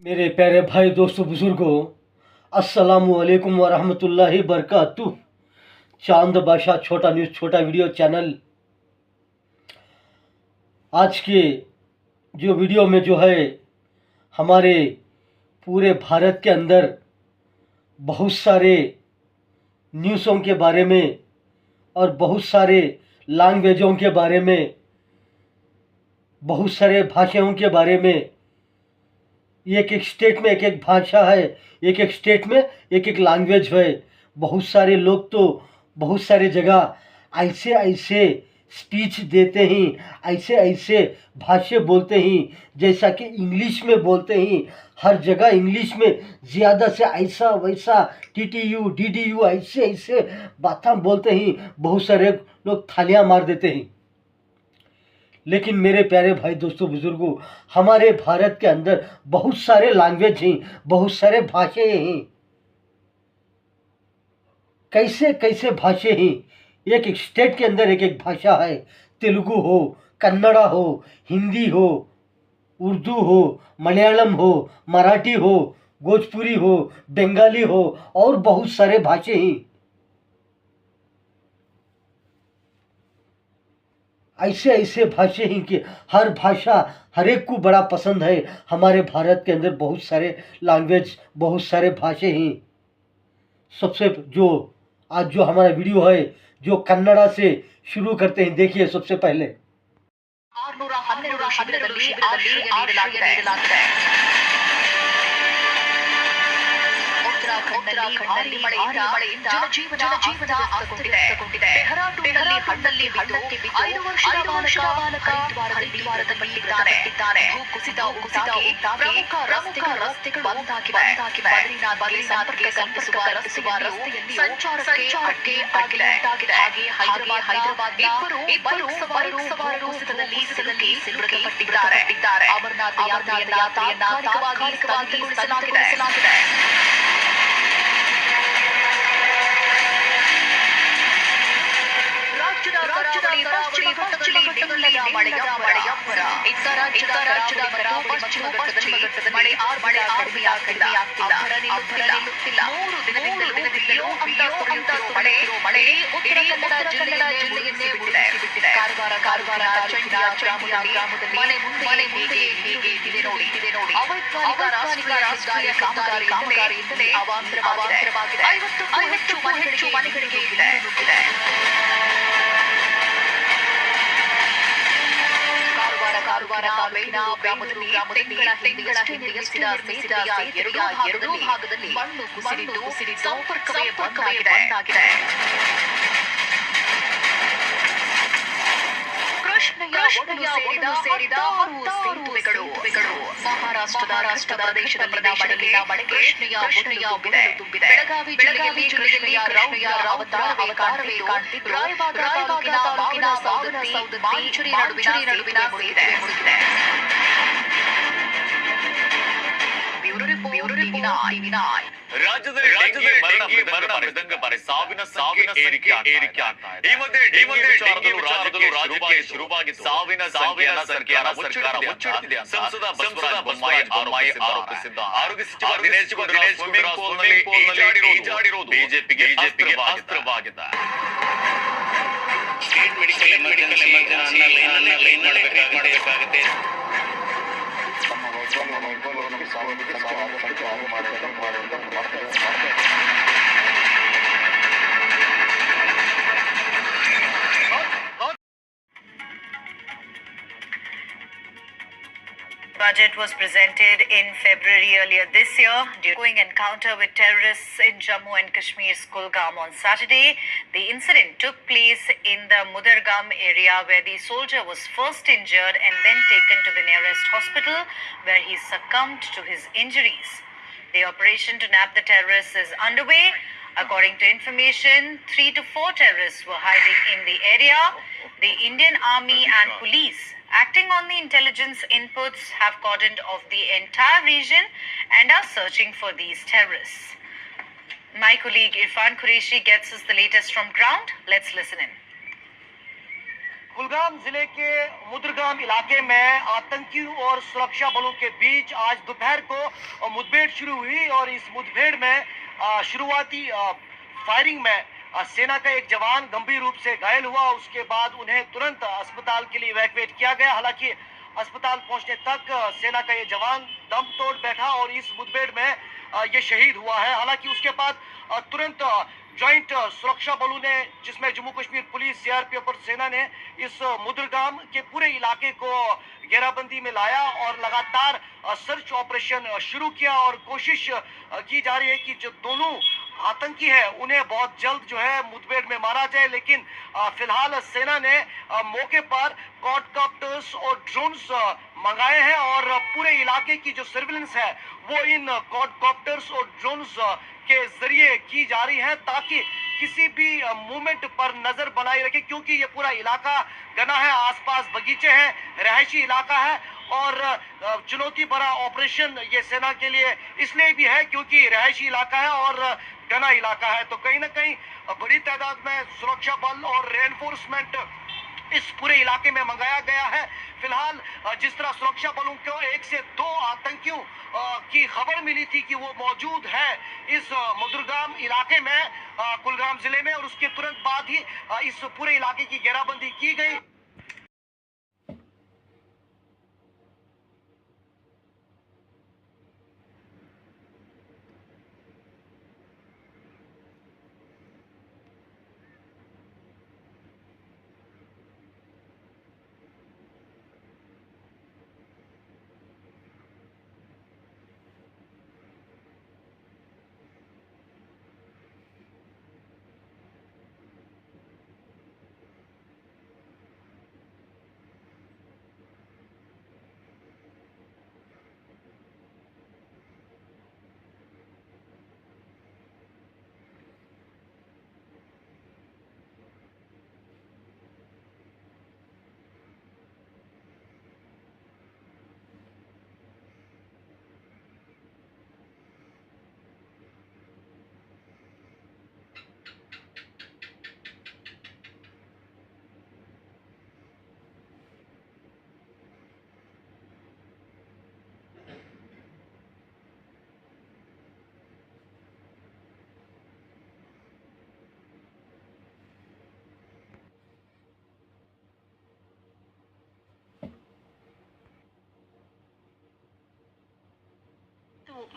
मेरे प्यारे भाई दोस्तों बुजुर्गों, अस्सलामु अलैकुम व रहमतुल्लाहि बरकातुहू। चांद बादशाह छोटा न्यूज़ छोटा वीडियो चैनल। आज के जो वीडियो में जो है हमारे पूरे भारत के अंदर बहुत सारे न्यूज़ों के बारे में और बहुत सारे लैंग्वेजों के बारे में, बहुत सारे भाषाओं के बारे में, एक एक स्टेट में एक एक भाषा है, एक एक स्टेट में एक एक लैंग्वेज है। बहुत सारे लोग तो बहुत सारे जगह ऐसे ऐसे स्पीच देते हैं, ऐसे ऐसे भाषा बोलते हैं जैसा कि इंग्लिश में बोलते हैं। हर जगह इंग्लिश में ज़्यादा से ऐसा वैसा TTU DDU ऐसे ऐसे बातें बोलते हैं। बहुत सारे लोग थालियां मार देते हैं। लेकिन मेरे प्यारे भाई दोस्तों बुजुर्गों, हमारे भारत के अंदर बहुत सारे लैंग्वेज हैं, बहुत सारे भाषाएं हैं। कैसे कैसे भाषा हैं, एक एक स्टेट के अंदर एक एक भाषा है। तेलुगु हो, कन्नड़ा हो, हिंदी हो, उर्दू हो, मलयालम हो, मराठी हो, भोजपुरी हो, बंगाली हो और बहुत सारे भाषा हैं। ऐसे ऐसे भाषा हैं कि हर भाषा हर एक को बड़ा पसंद है। हमारे भारत के अंदर बहुत सारे लैंग्वेज, बहुत सारे भाषा हैं। सबसे जो आज जो हमारा वीडियो है जो कन्नड़ा से शुरू करते हैं, देखिए सबसे पहले 612 ಶಿಬಿರದಲ್ಲಿ ಆಶ್ರಯ ನೀಡಲಾಗಿದೆ. ಉತ್ತರಾಖಂಡ್ನಲ್ಲಿ ಭಾರೀ ಮಳೆಯಿಂದ ಜನಜೀವನ ಅಸ್ತವ್ಯಸ್ತಗೊಂಡಿದೆ. ಡೆಹ್ರಾಡೂನ್ನಲ್ಲಿ ಹಳ್ಳಕ್ಕೆ ಬಿದ್ದು 5 ವರ್ಷದ ಬಾಲಕ ಹರಿದ್ವಾರದಲ್ಲಿ ಮೃತಪಟ್ಟಿದ್ದಾನೆ. ಭೂಕುಸಿತ ಉಂಟಾಗಿ ಪ್ರಮುಖ ರಸ್ತೆಗಳು ಬಂದಾಗಿವೆ. ಬದ್ರಿನಾಥ್ಗೆ ಸಂಪರ್ಕ ಕಲ್ಪಿಸುವ ರಸ್ತೆಯಲ್ಲಿ ಸಂಚಾರಕ್ಕೆ ಅಡ್ಡಿ ಉಂಟಾಗಿದೆ. ಹಾಗೆ ಹೈದರಾಬಾದ್ನ ಇಬ್ಬರು ಸವಾರರು ಕುಸಿತದಲ್ಲಿ ಮೃತಪಟ್ಟಿದ್ದಾರೆ. ಅಮರನಾಥ ಯಾತ್ರೆಯನ್ನ ತಾತ್ಕಾಲಿಕವಾಗಿ ಸ್ಥಗಿತಗೊಳಿಸಲಾಗಿದೆ. ರಾಜ್ಯದ ಪಶ್ಚಿಮ ಘಟ್ಟದಲ್ಲಿ ಮಳೆಯ ಅಬ್ಬರ. ಇತ್ತ ರಾಜ್ಯದ ಪಶ್ಚಿಮ ಘಟ್ಟದಲ್ಲಿ ಮಳೆ ಕಡಿಮೆಯಾಗ್ತಿಲ್ಲ. ಅಬ್ಬರ ನಿಲ್ಲುತ್ತಿಲ್ಲ. 3 ದಿನದಿಂದಲೂ ಅಂತ ಸುರಿಯುತ್ತಿರುವ ಮಳೆ ಇಡೀ ಉತ್ತರ ಕನ್ನಡ ಜಿಲ್ಲೆಯನ್ನೇ ಮುಳುಗಿಸಿಬಿಟ್ಟಿದೆ. ಕಾರವಾರ ತಾಲೂಕಿನ ಗ್ರಾಮದಲ್ಲಿ ಮನೆ ಮುಂದೆ ಹೀಗೆ ಇದೆ ನೋಡಿ. ಅವೈಜ್ಞಾನಿಕ ರಾಷ್ಟ್ರೀಯ ಕಾಮಗಾರಿಯಿಂದಲೇ ಅವಾಂತರವಾಗಿದೆ. 50ಕ್ಕೂ ಹೆಚ್ಚು ಮನೆಗಳಿಗೆ ನುಗ್ಗಿದೆ. ಕಾರವಾರ ತಾಲೂಕಿನ ಗ್ರಾಮದಲ್ಲಿ ತಿಂಗಳ ಹಿಂದೆ ನಿರ್ಮಿಸಿದ ಸೇತುವೆಯ ಎರಡೂ ಭಾಗದಲ್ಲಿ ಮಣ್ಣು ಕುಸಿದು ಸಂಪರ್ಕವೇ ಬಂದಾಗಿದೆ. ಕೃಷ್ಣೆಯ ಒಡಲು ಸೇರಿದ 10 ಸೇತುವೆಗಳು. ಮಹಾರಾಷ್ಟ್ರದ ಪ್ರದೇಶದಲ್ಲಿನ ಮಳೆಗೆ ಕೃಷ್ಣೆಯ ಒಡಲು ತುಂಬಿದೆ. ಬೆಳಗಾವಿ ಜಿಲ್ಲೆಯಲ್ಲಿ ಕೃಷ್ಣೆಯ ಅವತಾರವೇ ಕಾಣ್ತಿದ್ದು, ರಾಯಬಾಗ ತಾಲೂಕಿನ ಸೌದತ್ತಿ ಮಾಂಚುರಿ ನಡುವಿನ ಸೇತುವೆ ಮುಳುಗಿದೆ. Bureau report Vinay. ರಾಜ್ಯದಲ್ಲಿ ಡೆಂಗಿ ಮರಣ ಮೃದಂಗ ಬಾರಿ ಸಾವಿನ ಸಂಖ್ಯೆ ಏರಿಕೆ ಆಗ್ತಾ ಇದೆ. ಈ ಮಧ್ಯೆ ಡೆಂಗಿ ವಿಚಾರದಲ್ಲೂ ರಾಜ್ಯಕ್ಕೆ ಶುರುವಾಗಿದ್ದು ಸಾವಿನ ಸಂಖ್ಯೆಯನ್ನು ಸರ್ಕಾರ ಮುಚ್ಚಿಡುತ್ತಿದೆ ಅಂತ ಸಂಸದ ಬಸವರಾಜ ಬೊಮ್ಮಾಯಿ ಆರೋಪಿಸಿದ್ದಾರೆ. ಆರೋಗ್ಯ ಸಚಿವ ದಿನೇಶ್ ಗುಂಡೂರಾವ್ ಸ್ವಿಮ್ಮಿಂಗ್ ಪೂಲ್ನಲ್ಲಿ ಈಜಾಡಿರುವುದು ಬಿಜೆಪಿಗೆ ಅಸ್ತ್ರವಾಗಿದೆ. ಸ್ಟೇಟ್ ಮೆಡಿಕಲ್ ಎಮರ್ಜೆನ್ಸಿ ಲೈನ್ ಮಾಡಬೇಕಾಗುತ್ತೆ. Budget was presented in February earlier this year during an encounter with terrorists in Jammu and Kashmir's Kulgam on Saturday. The incident took place in the Mudargam area where the soldier was first injured and then taken to the nearest hospital where he succumbed to his injuries. The operation to nab the terrorists is underway. According to information, 3 to 4 terrorists were hiding in the area. The Indian Army and police, acting on the intelligence inputs, have cordoned off the entire region and are searching for these terrorists. My colleague Irfan Qureshi gets us the latest from ground. Let's listen in. Kulgam जिले के मुदरगाम इलाके में आतंकियों और सुरक्षा बलों के बीच आज दोपहर को मुठभेड़ शुरू हुई और इस मुठभेड़ में शुरुआती फायरिंग में सेना का एक जवान गंभीर रूप से घायल हुआ। उसके बाद उन्हें तुरंत अस्पताल के लिए इवैक्यूएट किया गया। हालांकि अस्पताल पहुंचने तक सेना का ये जवान दम तोड़ बैठा और इस मुठभेड़ में ये शहीद हुआ है। हालांकि उसके बाद तुरंत ज्वाइंट सुरक्षा बलों ने, जिसमें जम्मू कश्मीर पुलिस, सीआरपीएफ और सेना ने इस मुदरगाम के पूरे इलाके को घेराबंदी में लाया और लगातार सर्च ऑपरेशन शुरू किया और कोशिश की जा रही है कि जो दोनों आतंकी है उन्हें बहुत जल्द जो है मुठभेड़ में मारा जाए। लेकिन फिलहाल सेना ने मौके पर क्वाडकॉप्टर्स और ड्रोन्स मंगाए हैं और पूरे इलाके की जो सर्विलेंस है वो इन क्वाडकॉप्टर्स और ड्रोन्स के जरिए की जा रही है ताकि किसी भी मूवमेंट पर नजर बनाए रखे, क्योंकि ये पूरा इलाका घना है, आसपास बगीचे हैं, रहायशी इलाका है और चुनौती भरा ऑपरेशन ये सेना के लिए इसलिए भी है क्योंकि रहायशी इलाका है और घना इलाका है। तो कहीं ना कहीं बड़ी तादाद में सुरक्षा बल और रेनफोर्समेंट इस पूरे इलाके में मंगाया गया है। फिलहाल जिस तरह सुरक्षा बलों को 1 से 2 आतंकियों की खबर मिली थी कि वो मौजूद है इस मुदरगाम इलाके में, कुलगाम जिले में, और उसके तुरंत बाद ही इस पूरे इलाके की घेराबंदी की गई।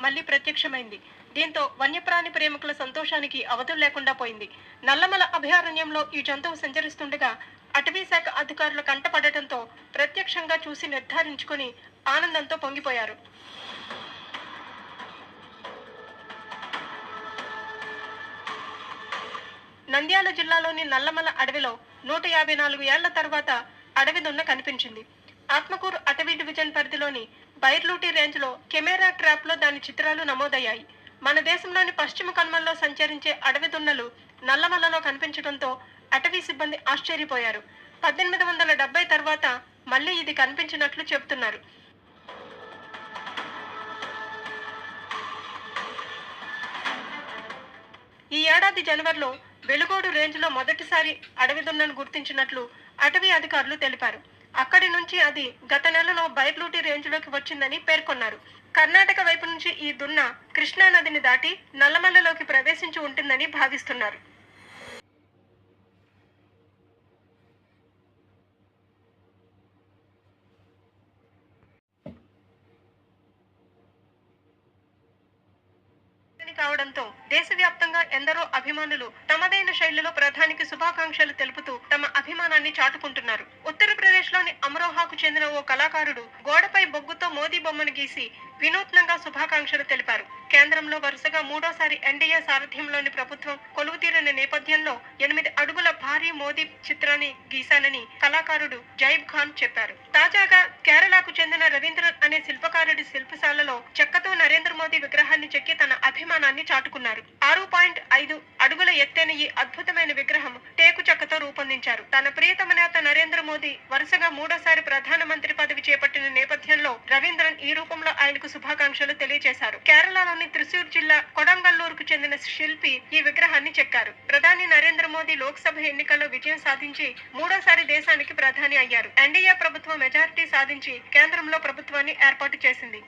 మళ్లీ ప్రత్యక్షమైంది. దీంతో వన్యప్రాణి ప్రేమికుల సంతోషానికి అవధులు లేకుండా పోయింది. నల్లమల అభయారణ్యంలో ఈ జంతువు సంచరిస్తుండగా అటవీ శాఖ అధికారుల కంటపడటంతో ప్రత్యక్షంగా చూసి నిర్ధారించుకుని ఆనందంతో పొంగిపోయారు. నంద్యాల జిల్లాలోని నల్లమల అడవిలో 154 ఏళ్ల తర్వాత అడవి దున్న కనిపించింది. ఆత్మకూరు అటవీ డివిజన్ పరిధిలోని బైర్లూటి రేంజ్ లో కెమెరా ట్రాప్ లో దాని చిత్రాలు నమోదయ్యాయి. మన దేశంలోని పశ్చిమ కనుమల్లో సంచరించే అడవి దున్నలు నల్లమలలో కనిపించడంతో అటవీ సిబ్బంది ఆశ్చర్యపోయారు. 1870 తర్వాత మళ్లీ ఇది కనిపించినట్లు చెబుతున్నారు. ఈ ఏడాది జనవరిలో వెలుగోడు రేంజ్ లో మొదటిసారి అడవి దున్నను గుర్తించినట్లు అటవీ అధికారులు తెలిపారు. అక్కడి నుంచి అది గత నెలలో బైర్లూటి రేంజ్ లోకి వచ్చిందని పేర్కొన్నారు. కర్ణాటక వైపు నుంచి ఈ దున్న కృష్ణా నదిని దాటి నల్లమలలోకి ప్రవేశించి ఉంటుందని భావిస్తున్నారు. కావడంతో దేశవ్యాప్తంగా ఎందరో అభిమానులు తమదైన శైలిలో ప్రధానికి శుభాకాంక్షలు తెలుపుతూ తమ అభిమానాన్ని చాటుకుంటున్నారు. ఉత్తరప్రదేశ్ లోని అమరోహాకు చెందిన ఓ కళాకారుడు గోడపై బొగ్గుతో మోదీ బొమ్మను గీసి వినూత్నంగా శుభాకాంక్షలు తెలిపారు. కేంద్రంలో వరుసగా 3వ సారి ఎన్డీఏ సారథ్యంలోని ప్రభుత్వం కొలువుతీరిన నేపథ్యంలో 8 అడుగుల భారీ మోదీ చిత్రాన్ని గీశానని కళాకారుడు జైబ్ ఖాన్ చెప్పారు. తాజాగా కేరళకు చెందిన రవీంద్రన్ అనే శిల్పకారుడి శిల్పశాలలో చెక్కతో నరేంద్ర మోదీ విగ్రహాన్ని చెక్కి తన అభిమానాన్ని చాటుకున్నారు. 6.5 అడుగుల ఎత్తైన ఈ అద్భుతమైన విగ్రహం టేకు చెక్కతో రూపొందించారు. తన ప్రియతమ నేత నరేంద్ర మోదీ వరుసగా మూడోసారి ప్రధానమంత్రి పదవి చేపట్టిన నేపథ్యంలో రవీంద్రన్ ఈ రూపంలో ఆయనకు శుభాకాంక్షలు తెలియజేశారు. కేరళలోని త్రిశూర్ జిల్లా కొడంగల్లూరుకు చెందిన శిల్పి ఈ విగ్రహాన్ని చెక్కారు. ప్రధాని నరేంద్ర మోదీ లోక్సభ ఎన్నికల్లో విజయం సాధించి మూడోసారి దేశానికి ప్రధాని అయ్యారు. ఎన్డీఏ ప్రభుత్వం మెజారిటీ సాధించి కేంద్రంలో ప్రభుత్వాన్ని ఏర్పాటు చేసింది.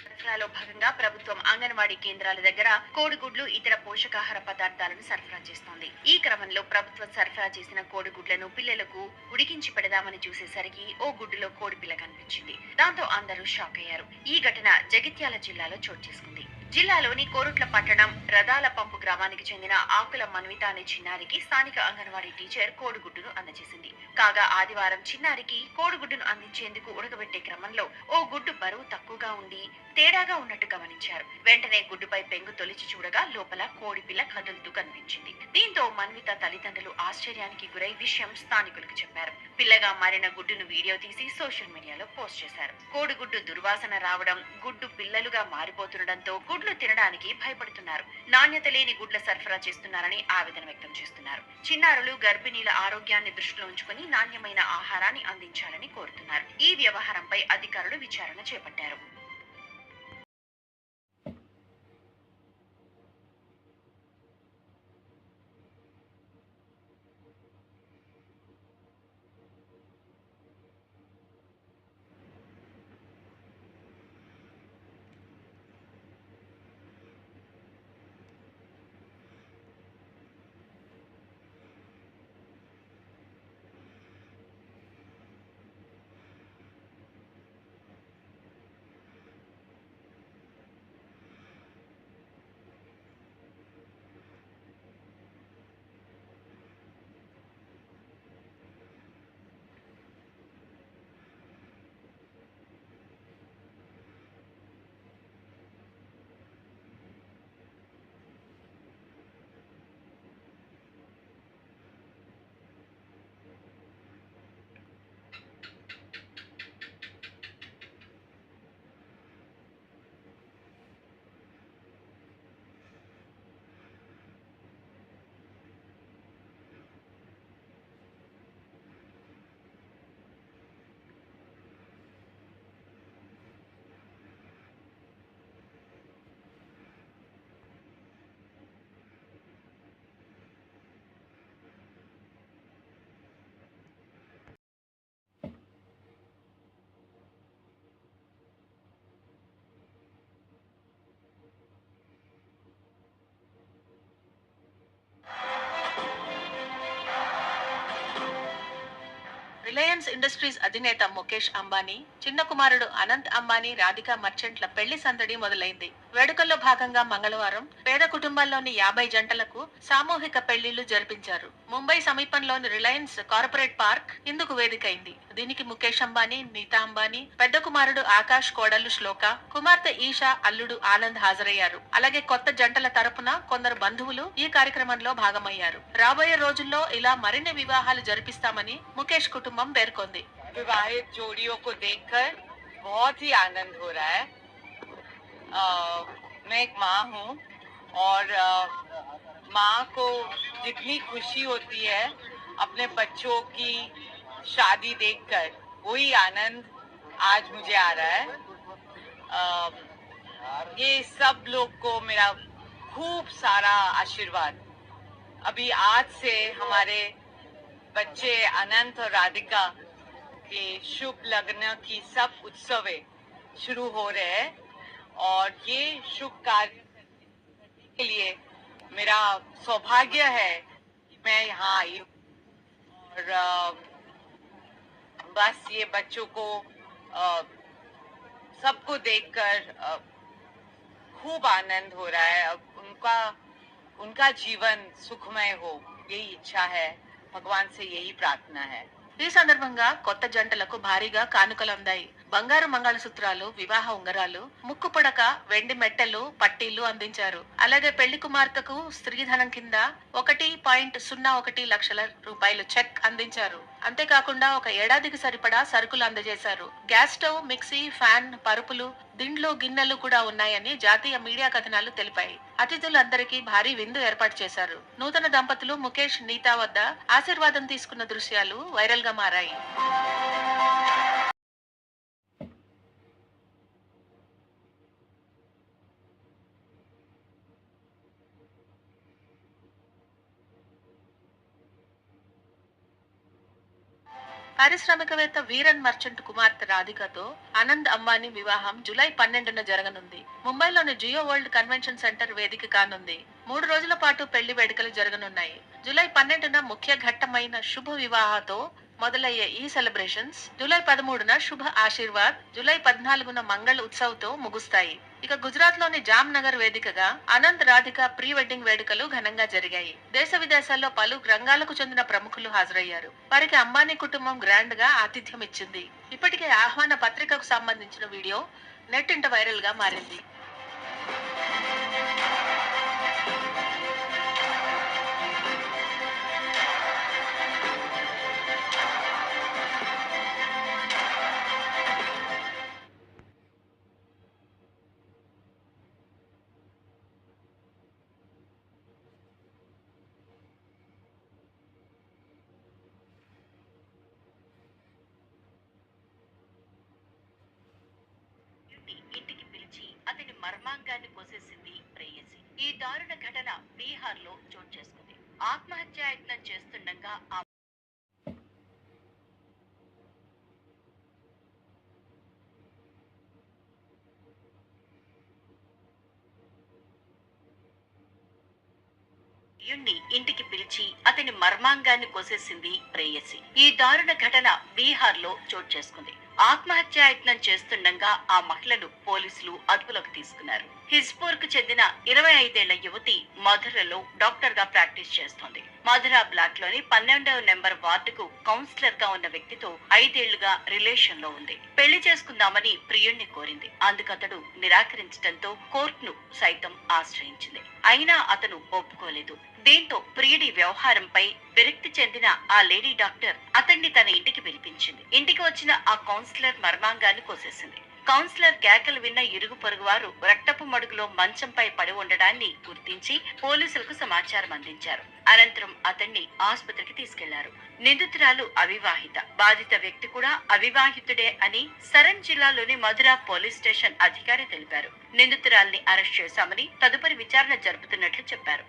సరఫరాలో భాగంగా ప్రభుత్వం అంగన్వాడీ కేంద్రాల దగ్గర కోడిగుడ్లు ఇతర పోషకాహార పదార్థాలను సరఫరా చేస్తోంది. ఈ క్రమంలో ప్రభుత్వం సరఫరా చేసిన కోడిగుడ్లను పిల్లలకు ఉడికించి పెడదామని చూసేసరికి ఓ గుడ్డులో కోడిపిల్ల కనిపించింది. దాంతో అందరూ షాక్ అయ్యారు. ఈ ఘటన జగిత్యాల జిల్లాలో చోటు చేసుకుంది. జిల్లాలోని కోరుట్ల పట్టణం రదాల పంపు గ్రామానికి చెందిన ఆకుల మన్విత అనే చిన్నారికి స్థానిక అంగన్వాడీ టీచర్ కోడిగుడ్డును అందజేసింది. కాగా ఆదివారం చిన్నారికి కోడిగుడ్డును అందించేందుకు ఉడకబెట్టే క్రమంలో ఓ గుడ్డు బరువు తక్కువగా ఉండి తేడాగా ఉన్నట్టు గమనించారు. వెంటనే గుడ్డుపై పెంగు తొలిచి చూడగా లోపల కోడిపిల్ల కదులుతూ కనిపించింది. దీంతో మన్విత తల్లిదండ్రులు ఆశ్చర్యానికి గురై విషయం స్థానికులకు చెప్పారు. పిల్లగా మారిన గుడ్డును వీడియో తీసి సోషల్ మీడియాలో పోస్ట్ చేశారు. కోడిగుడ్డు దుర్వాసన రావడం, గుడ్డు పిల్లలుగా మారిపోతుండటంతో గుడ్లు తినడానికి భయపడుతున్నారు. నాణ్యత లేని గుడ్ల సరఫరా చేస్తున్నారని ఆవేదన వ్యక్తం చేస్తున్నారు. చిన్నారులు, గర్భిణీల ఆరోగ్యాన్ని దృష్టిలో ఉంచుకుని నాణ్యమైన ఆహారాన్ని అందించాలని కోరుతున్నారు. ఈ వ్యవహారంపై అధికారులు విచారణ చేపట్టారు. రిలయన్స్ ఇండస్ట్రీస్ అధినేత ముఖేష్ అంబానీ, చిన్న కుమారుడు అనంత్ అంబానీ, రాధికా మర్చెంట్ల పెళ్లి సందడి మొదలైంది. వేడుకల్లో భాగంగా మంగళవారం పేద కుటుంబాల్లోని 50 జంటలకు సామూహిక పెళ్లిళ్లు జరిపించారు. ముంబై సమీపంలోని రిలయన్స్ కార్పొరేట్ పార్క్ ఇందుకు వేదికైంది. దీనికి ముఖేష్ అంబానీ, నీతా అంబానీ, పెద్ద కుమారుడు ఆకాష్, కోడలు శ్లోక, కుమార్తె ఈషా, అల్లుడు ఆనంద్ హాజరయ్యారు. అలాగే కొత్త జంటల తరపున కొందరు బంధువులు ఈ కార్యక్రమంలో భాగమయ్యారు. రాబోయే రోజుల్లో ఇలా మరిన్ని వివాహాలు జరిపిస్తామని ముఖేష్ కుటుంబం పేర్కొంది. विवाहित जोड़ियों को देखकर बहुत ही आनंद हो रहा है। मैं एक माँ हूँ और माँ को जितनी खुशी होती है अपने बच्चों की शादी देखकर, वही आनंद आज मुझे आ रहा है। ये सब लोग को मेरा खूब सारा आशीर्वाद। अभी आज से हमारे बच्चे अनंत और राधिका के शुभ लग्न की सब उत्सवें शुरू हो रहे हैं और ये शुभ कार्य के लिए मेरा सौभाग्य है मैं यहाँ आई हूँ। और बस ये बच्चों को सबको देखकर खूब आनंद हो रहा है। अब उनका जीवन सुखमय हो, यही इच्छा है, भगवान से यही प्रार्थना है। ఈ సందర్భంగా కొత్త జంటలకు భారీగా కానుకలు అందాయి. బంగారు మంగళసూత్రాలు, వివాహ ఉంగరాలు, ముక్కు పుడక, వెండి మెట్టెలు, పట్టీలు అందించారు. అలాగే పెళ్లి కుమార్తెకు స్త్రీధనం కింద 1.01 లక్షల రూపాయలు చెక్ అందించారు. అంతేకాకుండా ఒక ఏడాదికి సరిపడా సరుకులు అందజేశారు. గ్యాస్ స్టవ్, మిక్సీ, ఫ్యాన్, పరుపులు, దిండ్లు, గిన్నెలు కూడా ఉన్నాయని జాతీయ మీడియా కథనాలు తెలిపాయి. అతిథులందరికీ భారీ విందు ఏర్పాటు చేశారు. నూతన దంపతులు ముఖేష్, నీతా వద్ద ఆశీర్వాదం తీసుకున్న దృశ్యాలు వైరల్ గా మారాయి. పారిశ్రామికవేత్త వీరన్ మర్చెంట్ కుమార్తె రాధికతో ఆనంద్ అంబానీ వివాహం జూలై 12న జరగనుంది. ముంబైలోని జియో వరల్డ్ కన్వెన్షన్ సెంటర్ వేదిక కానుంది. 3 రోజుల పాటు పెళ్లి వేడుకలు జరగనున్నాయి. జూలై 12న ముఖ్య ఘట్టమైన శుభ వివాహతో మొదలయ్యే ఈ సెలబ్రేషన్స్ జూలై 13న శుభ ఆశీర్వాద్, జూలై 14న మంగళ ఉత్సవ్ తో ముగుస్తాయి. ఇక గుజరాత్ లోని జామ్ నగర్ వేదికగా అనంత్, రాధిక ప్రీ వెడ్డింగ్ వేడుకలు ఘనంగా జరిగాయి. దేశ విదేశాల్లో పలు రంగాలకు చెందిన ప్రముఖులు హాజరయ్యారు. వారికి అంబానీ కుటుంబం గ్రాండ్ గా ఆతిథ్యం ఇచ్చింది. ఇప్పటికే ఆహ్వాన పత్రికకు సంబంధించిన వీడియో నెట్టింట వైరల్ గా మారింది. ఇంటికి పిలిచి అతని మర్మాంగాన్ని కోసేసింది ప్రేయసి. ఈ దారుణ ఘటన బీహార్ లో చోటు చేసుకుంది. ఆత్మహత్యాయత్నం చేస్తుండగా ఆ ఇంటికి పిలిచి అతని మర్మాంగాన్ని కోసేసింది ప్రేయసి. ఈ దారుణ ఘటన బీహార్ లో చోటు చేసుకుంది. ఆత్మహత్యాయత్నం చేస్తుండగా ఆ మహిళను పోలీసులు అదుపులోకి తీసుకున్నారు. హిజ్పూర్ కు చెందిన 25 ఏళ్ల యువతి మధురలో డాక్టర్ గా ప్రాక్టీస్ చేస్తోంది. మధుర బ్లాక్ లోని 12వ నెంబర్ వార్డుకు కౌన్సిలర్ గా ఉన్న వ్యక్తితో 5 ఏళ్లుగా రిలేషన్ లో ఉంది. పెళ్లి చేసుకుందామని ప్రియుణ్ణి కోరింది. అందుకతడు నిరాకరించడంతో కోర్టును సైతం ఆశ్రయించింది. అయినా అతను ఒప్పుకోలేదు. దీంతో ప్రియుడి వ్యవహారంపై విరక్తి చెందిన ఆ లేడీ డాక్టర్ అతన్ని తన ఇంటికి పిలిపించింది. ఇంటికి వచ్చిన ఆ కౌన్సిలర్ మర్మాంగాన్ని కోసేసింది. కౌన్సిలర్ కేకలు విన్న ఇరుగు పొరుగు వారు రక్తపు మడుగులో మంచంపై పడి ఉండడాన్ని గుర్తించి పోలీసులకు సమాచారం అందించారు. అనంతరం అతన్ని ఆసుపత్రికి తీసుకెళ్లారు. నిందితురాలు అవివాహిత. బాధిత వ్యక్తి కూడా అవివాహితుడే అని సరన్ జిల్లాలోని మధుర పోలీస్ స్టేషన్ అధికారి తెలిపారు. నిందితురాల్ని అరెస్ట్ చేశామని తదుపరి విచారణ జరుపుతున్నట్లు చెప్పారు.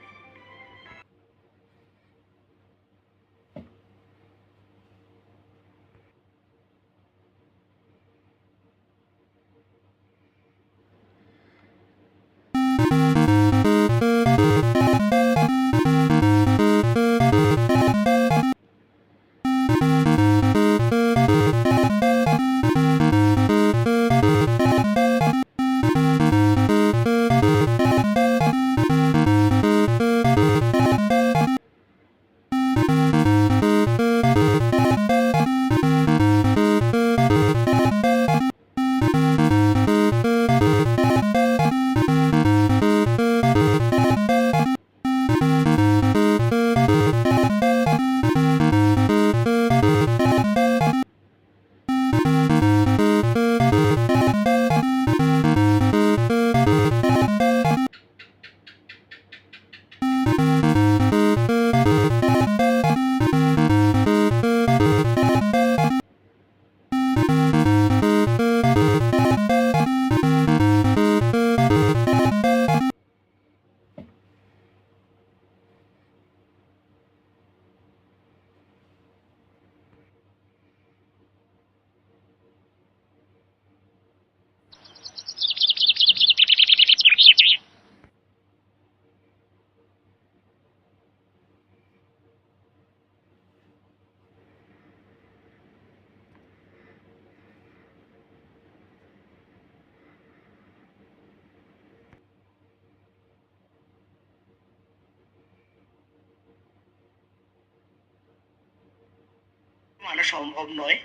মানা সম্ভব নয়,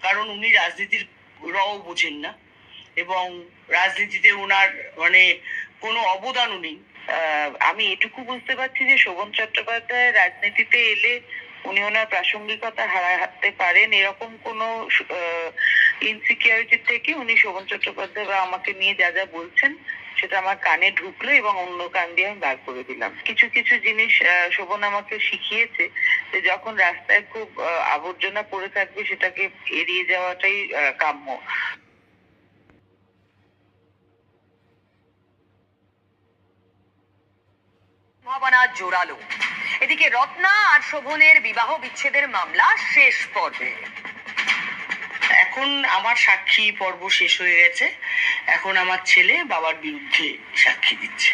কারণ উনি রাজনীতির রও বোঝেন না এবং রাজনীতিতে ওনার মানে কোনো অবদানও নেই। আমি এটুকু বুঝতে পারছি যে শোভন চট্টোপাধ্যায় রাজনীতিতে এলে উনি ওনার প্রাসঙ্গিকতা হারাতে পারেন, এরকম কোনো ইনসিকিউরিটি থেকে উনি শোভন চট্টোপাধ্যায় বা আমাকে নিয়ে যা যা বলছেন সেটা আমার কানে ঢুকলো এবং অন্য কান দিয়ে আমি বার করে দিলাম। কিছু কিছু জিনিস শোভন আমাকে শিখিয়েছে যে যখন রাস্তায় খুব আবর্জনা পড়ে থাকবে সেটাকে এড়িয়ে যাওয়াটাই কাম্য। সম্ভাবনা জোরালো। এদিকে রত্না আর শোভনের বিবাহ বিচ্ছেদের মামলা শেষ পর্বে। এখন আমার সাক্ষী পর্ব শেষ হয়ে গেছে, এখন আমার ছেলে বাবার বিরুদ্ধে সাক্ষী দিচ্ছে।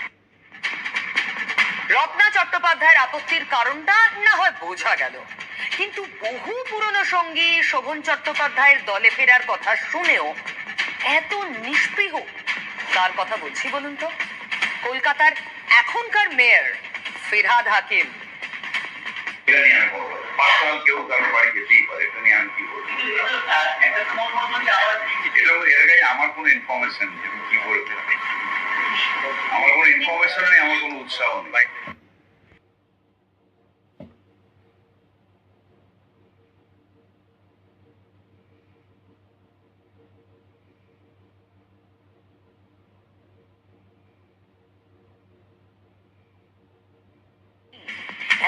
রত্না চট্টোপাধ্যায়ের আপত্তির কারণটা না হয় বোঝা গেল, কিন্তু বহু পুরনো সঙ্গী শোভন চট্টোপাধ্যায়ের দলে ফেরার কথা শুনেও এত নিষ্পৃহ কার কথা বলছি বলুন তো? কলকাতার এখনকার মেয়র ফিরহাদ হাকিম। পার্সোনাল কেউ কারোর বাড়ি যেতেই পারে, এটা নিয়ে আমি কি বলবো? এর কাছে আমার কোনো ইনফরমেশন নেই, আমি কি বলতে পারি? আমার কোনো ইনফরমেশন নেই, আমার কোনো উৎসাহ নেই।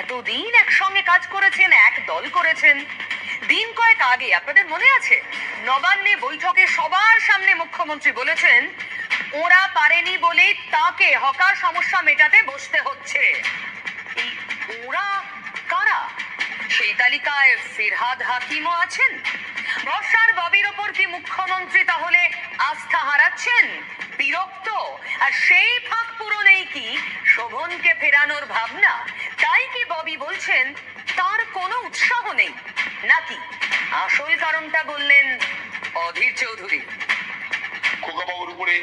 এতদিন একসঙ্গে কাজ করেছেন, এক দল করেছেন। দিন কয়েক আগে আপনাদের মনে আছে নবান্নে বৈঠকে সবার সামনে মুখ্যমন্ত্রী বলেছেন ওরা পারেনি বলেই তাকে হকার সমস্যা মেটাতে বসতে হচ্ছে। এই ওরা কারা? সেই তালিকায় ফিরহাদ হাকিমও আছেন। বর্ষার ববির ওপর কি মুখ্যমন্ত্রী তাহলে আস্থা হারাচ্ছেন, বিরক্ত? আর সেই ফাঁক পূরণেই কি শোভনকে ফেরানোর ভাবনা? তাই কি ববি বলছেন তার কোনো উৎসাহ নেই, নাকি আসল কারণটা বললেন অধীর চৌধুরী? খোকাবাবুর উপরে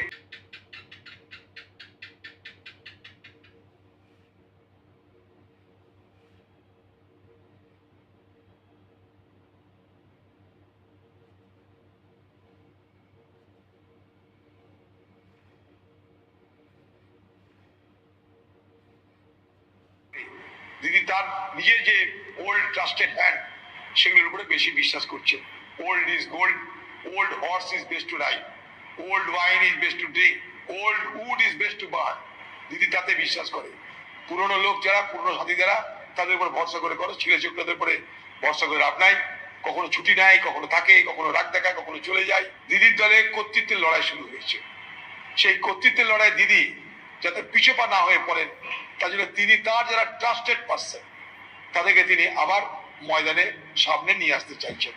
দিদি তার নিজের যে ওল্ড ট্রাস্টেড হ্যান্ড সেগুলোর উপরে বেশি বিশ্বাস করছে। Old is gold, old horse is best to ride, old wine is best to drink, old wood is best to burn. দিদি তাতে বিশ্বাস করে। পুরনো লোক যারা, পুরনো সাথী যারা, তাদের উপর ভরসা করে করো। ছেলে ছোকরাদের উপরে ভরসা করে লাভ নাই। কখনো ছুটি নাই, কখনো থাকে, কখনো রাগ দেখায়, কখনো চলে যায়। দিদির দলে কর্তৃত্বের লড়াই শুরু হয়েছে। সেই কর্তৃত্বের লড়াই দিদি যাতে পিছপা না হয়ে পড়েন, তার জন্য তিনি তার যারা ট্রাস্টেড পার্সন তাদেরকে তিনি আবার ময়দানে সামনে নিয়ে আসতে চাইছেন।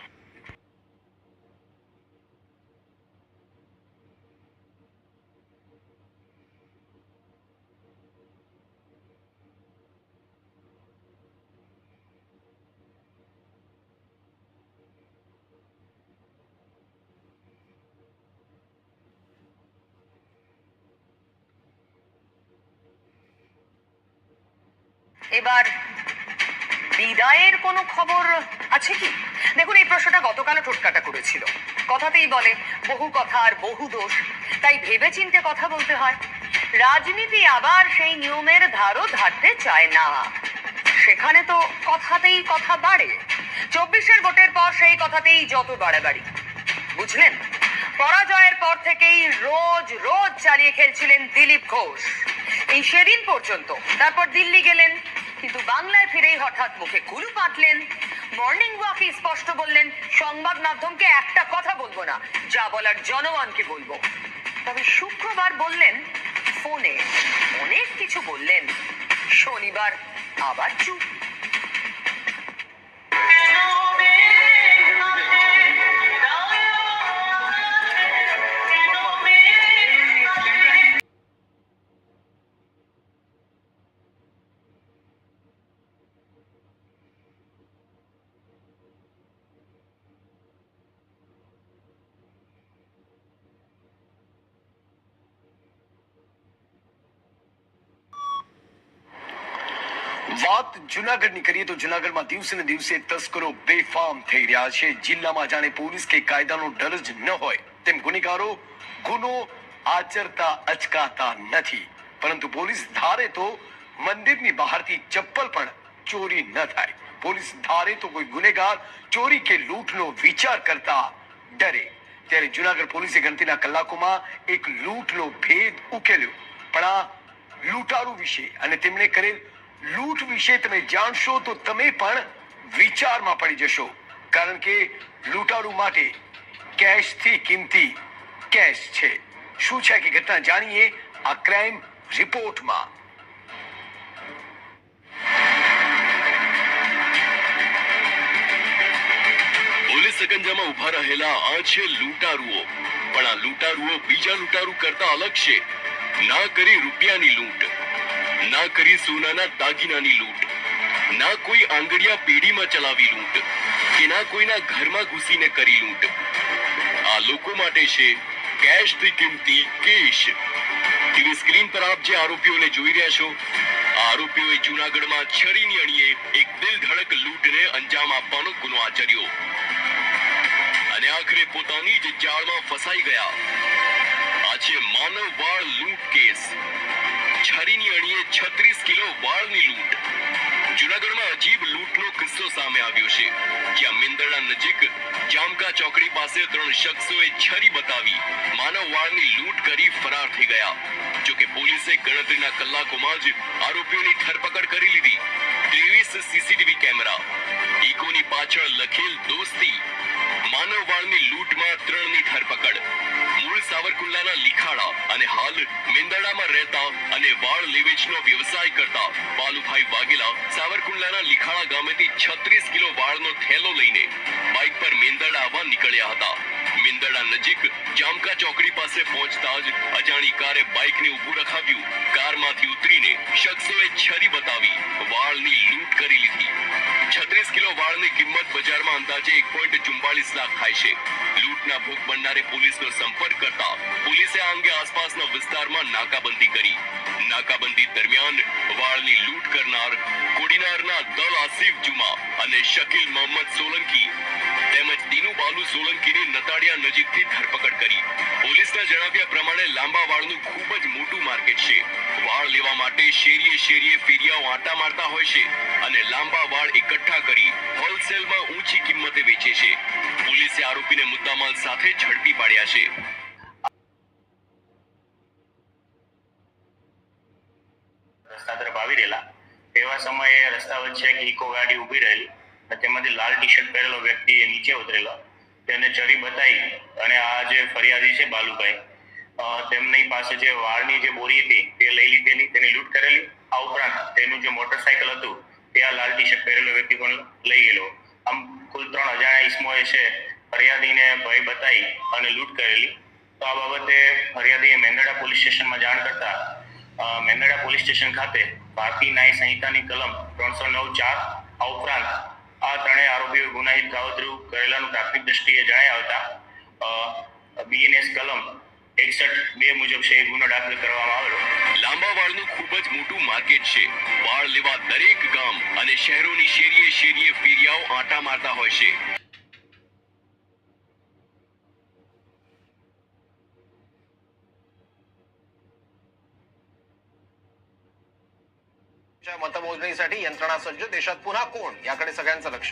এবার বিদায়ের কোনো খবর আছে কি? দেখুন, এই প্রশ্নটা গতকালও টোটকাটা করেছিল। কথাতেই বলে বহু কথা আর বহু দোষ, তাই ভেবে চিন্তে কথা বলতে হয়। রাজনীতি আবার সেই নিয়মের ধারও ধারতে চায় না, সেখানে তো কথাতেই কথা বাড়ে। 24-এর ভোটের পর সেই কথাতেই যত বাড়াবাড়ি, বুঝলেন? পরাজয়ের পর থেকেই রোজ রোজ চালিয়ে খেলছিলেন দিলীপ ঘোষ, এই সেদিন পর্যন্ত। তারপর দিল্লি গেলেন, কিন্তু বাংলায় ফিরেই হঠাৎ মুখে কুলু পাতলেন। মর্নিং ওয়াকে স্পষ্ট বললেন সংবাদ মাধ্যমকে একটা কথা বলবো না, যা বলার জনগণকে বলবো। তবে শুক্রবার বললেন ফোনে, অনেক কিছু বললেন। শনিবার আবার চুপ। વાત જુનાગઢની કરીએ તો જુનાગઢમાં દિવસે ને દિવસે તસ્કરો બેફામ થઈ રહ્યા છે. જિલ્લામાં જાણે પોલીસ કે કાયદાનો ડર જ ન હોય તેમ ગુનેગારો ગુનો આચરતા અચકાતા નથી. પરંતુ પોલીસ ધારે તો મંદિરની બહારથી ચપ્પલ પણ ચોરી ન થાય. પોલીસ ધારે તો કોઈ ગુનેગાર ચોરી કે લૂંટનો વિચાર કરતા ડરે. ત્યારે જુનાગઢ પોલીસે ગણતરીના કલાકોમાં એક લૂંટનો ભેદ ઉકેલ્યો. પણ આ લૂંટારૂ વિશે અને તેમણે કરેલ લૂંટ વિશે તમે જાણશો તો તમે પણ વિચારમાં પડી જશો. કારણ કે લૂંટારૂ માટે કેશથી કિંમતી કેશ છે. શું છે કે ઘટના જાણીએ આ ક્રાઇમ રિપોર્ટમાં. પોલીસ સકંજામાં ઉભા રહેલા આ છે લૂંટારુઓ. પણ આ લૂંટારુઓ બીજા લૂંટારુ કરતા અલગ છે. ના કરી રૂપિયાની લૂંટ, ના કરી સોનાના દાગીનાની લૂંટ, ના કોઈ આંગડિયા પેઢીમાં ચલાવી લૂંટ કે ના કોઈના ઘરમાં ઘૂસીને કરી લૂંટ. આ લોકો માટે છે કેશથી કિંમતી કેશ. ટીવી સ્ક્રીન પર આપ જે આરોપીઓને જોઈ રહ્યા છો, આ આરોપીઓએ જૂનાગઢમાં છરીની અણીએ એક દિલ ધડક લૂંટને અંજામ આપવાનો ગુનો આચર્યો અને આખરે પોતાની જ જાળમાં ફસાઈ ગયા. આ છે માનવ વાળ લૂંટ કેસ. છરીની અણીએ 36 કિલો વાળની લૂંટ. જૂનાગઢમાં અજીબ લૂંટનો કિસ્સો સામે આવ્યો છે, જ્યાં મેંદરડા નજીક જામકા ચોકડી પાસે 3 શખ્સોએ છરી બતાવી માનવ વાળની લૂંટ કરી ફરાર થઈ ગયા. જોકે પોલીસે ગણતરીના કલાકોમાં જ આરોપીઓની ધરપકડ કરી લીધી. 23 સીસીટીવી કેમેરા, ઇકોની પાછળ લખેલ દોસ્તી. માનવ વાળની લૂંટમાં 3ની ધરપકડ. મૂળ સાવરકુંડલાના લીખાડા અને હાલ મેંદરડામાં રહેતા અને વાળ લેવેચનો વ્યવસાય કરતા બાલુભાઈ વાઘેલા સાવરકુંડલાના લીખાડા ગામેથી 36 કિલો વાળનો થેલો લઈને બાઇક પર મેંદરડા આવવા નીકળ્યા હતા. મેંદરડા નજીક જામકા ચોકડી પાસે પહોંચતા જ અજાણી કારે બાઇકને ઊભું રખાવ્યું. કારમાંથી ઉતરીને શખ્સોએ છરી બતાવી વાળની લૂંટ કરી લીધી. 36 કિલો વાળની કિંમત બજારમાં અંદાજે 1.44 લાખ થાય છે. લૂંટના ભોગ બનનારે પોલીસનો સંપર્ક કરતા પોલીસે આ અંગે આસપાસના વિસ્તારમાં નાકાબંધી કરી. નાકાબંધી દરમિયાન વાળની લૂંટ કરનાર કોડીનારના દલ આસિફ જુમા અને શકીલ મોહમ્મદ સોલંકી તેમજ દીનુ બાલુ સોલંકીની નતાડિયા નજીકથી ધરપકડ કરી. પોલીસના જણાવ્યા પ્રમાણે લાંબા વાળનું ખૂબ જ મોટું માર્કેટ છે. વાળ લેવા માટે શેરીએ શેરીએ ફેરિયાઓ આંટા મારતા હોય છે અને લાંબા વાળ એકઠા કરી હોલસેલમાં ઊંચી કિંમતે વેચે છે. પોલીસે આરોપીને મુદ્દામાલ સાથે ઝડપી પાડ્યા છે. રસ્તા તરફ આવી રહેલા એવા સમયે રસ્તા વચ્ચે એક ઇકો ગાડી ઊભી રહેલી અને તેમાંથી લાલ ટી શર્ટ પહેરેલો વ્યક્તિ નીચે ઉતરેલો. તેને ચરી બતાવી અને આ જે ફરિયાદી છે બાલુભાઈ, તેમની પાસે જે વાળની જે બોરી હતી તે લઈ લીધેલી, તેની લૂંટ કરેલી. આ ઉપરાંત તેનું જે મોટરસાયકલ હતું તે આ લાલ ટી શર્ટ પહેરેલો વ્યક્તિ પણ લઈ ગયેલો. આમ કુલ 3 અજાણ્યા ઈસમોએ છે ફરિયાદીને ભય બતાવી અને લૂંટ કરેલી. તો આ બાબતે ફરિયાદીએ મેંદરડા પોલીસ સ્ટેશનમાં જાણ કરતા મેંદરડા પોલીસ સ્ટેશન ખાતે ભારતીય ન્યાય સંહિતાની કલમ 309(4) આ ઉપરાંત આ 3 આરોપીઓ ગુનાહિત કાવતરું કરેલાનું પ્રાથમિક દ્રષ્ટિએ જણાયા હતા. બીએનએસ કલમ 61(2) મુજબ છે ગુનો દાખલ કરવામાં આવેલો. લાંબા વાળનું ખૂબ જ મોટું માર્કેટ છે. વાળ લેવા દરેક ગામ અને શહેરોની શેરીએ શેરીએ ફેરિયાઓ આંટા મારતા હોય છે. मतमोजणीसाठी यंत्रणा सज्ज. देशात पुन्हा कोण याकडे सगळ्यांचं लक्ष.